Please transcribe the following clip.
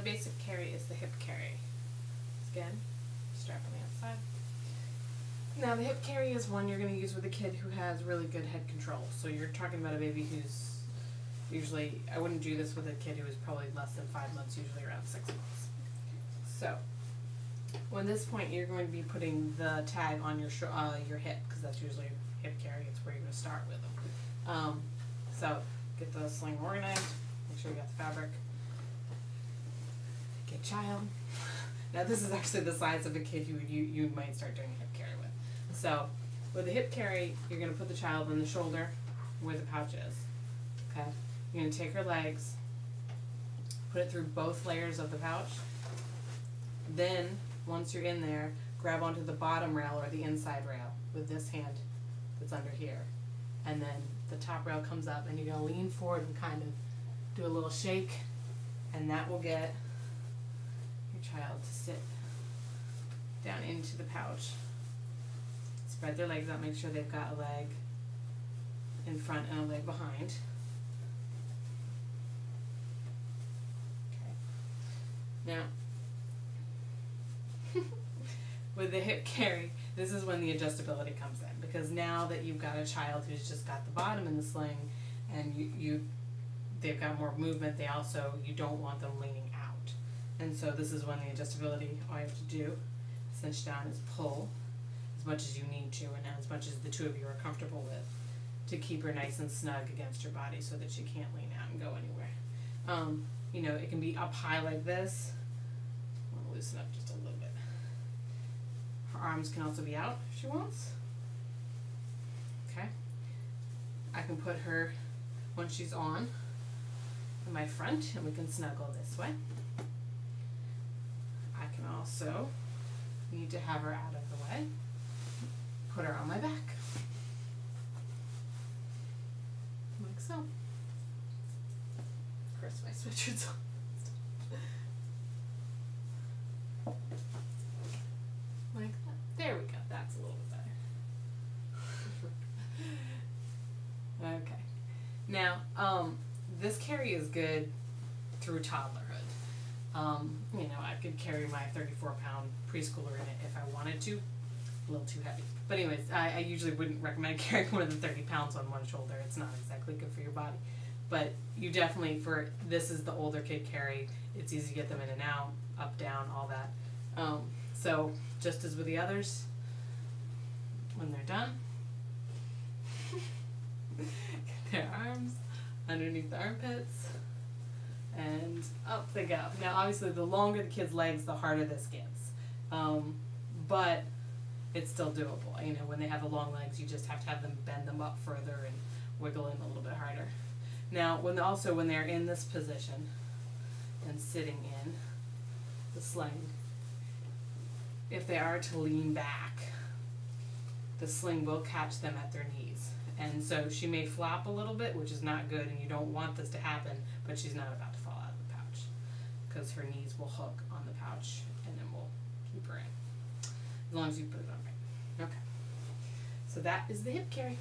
basic carry is the hip carry. Again, strap on the outside. Now the hip carry is one you're going to use with a kid who has really good head control. So you're talking about a baby who's usually, I wouldn't do this with a kid who is probably less than 5 months, usually around 6 months. So, well, at this point you're going to be putting the tag on your hip, because that's usually hip carry. It's where you're going to start with them. So get the sling organized. Make sure you got the fabric. Get child. Now this is actually the size of a kid you might start doing a hip carry with. So with the hip carry, you're going to put the child on the shoulder where the pouch is. Okay. You're going to take her legs, put it through both layers of the pouch. Then, once you're in there, grab onto the bottom rail or the inside rail with this hand that's under here. And then the top rail comes up and you're going to lean forward and kind of do a little shake, and that will get your child to sit down into the pouch. Spread their legs out, make sure they've got a leg in front and a leg behind. Okay. Now, with the hip carry, this is when the adjustability comes in, because now that you've got a child who's just got the bottom in the sling and they've got more movement, you don't want them leaning out. And so this is when the adjustability, all you have to do, cinch down, is pull as much as you need to and as much as the two of you are comfortable with, to keep her nice and snug against your body so that she can't lean out and go anywhere. You know, it can be up high like this. I want to loosen up just a little bit. Her arms can also be out if she wants. Okay. I can put her, once she's on, in my front, and we can snuggle this way. I can also need to have her out of the way. Put her on my back. Like so. Of course, my sweatshirt's on. Like that. There we go. That's a little bit better. Okay. Now, this carry is good through toddlerhood. You know, I could carry my 34-pound preschooler in it if I wanted to. A little too heavy. But anyways, I usually wouldn't recommend carrying more than 30 pounds on one shoulder. It's not exactly good for your body. But you definitely, this is the older kid carry. It's easy to get them in and out, up, down, all that. So just as with the others, when they're done, get their arms underneath the armpits, and up they go. Now obviously the longer the kid's legs, the harder this gets. But it's still doable. You know, when they have the long legs, you just have to have them bend them up further and wiggle in a little bit harder. Now, when they're in this position and sitting in the sling, if they are to lean back, the sling will catch them at their knees. And so she may flop a little bit, which is not good, and you don't want this to happen, but she's not about to fall out of the pouch, because her knees will hook on the pouch and then we'll keep her in. As long as you put it on right. Okay. So that is the hip carry.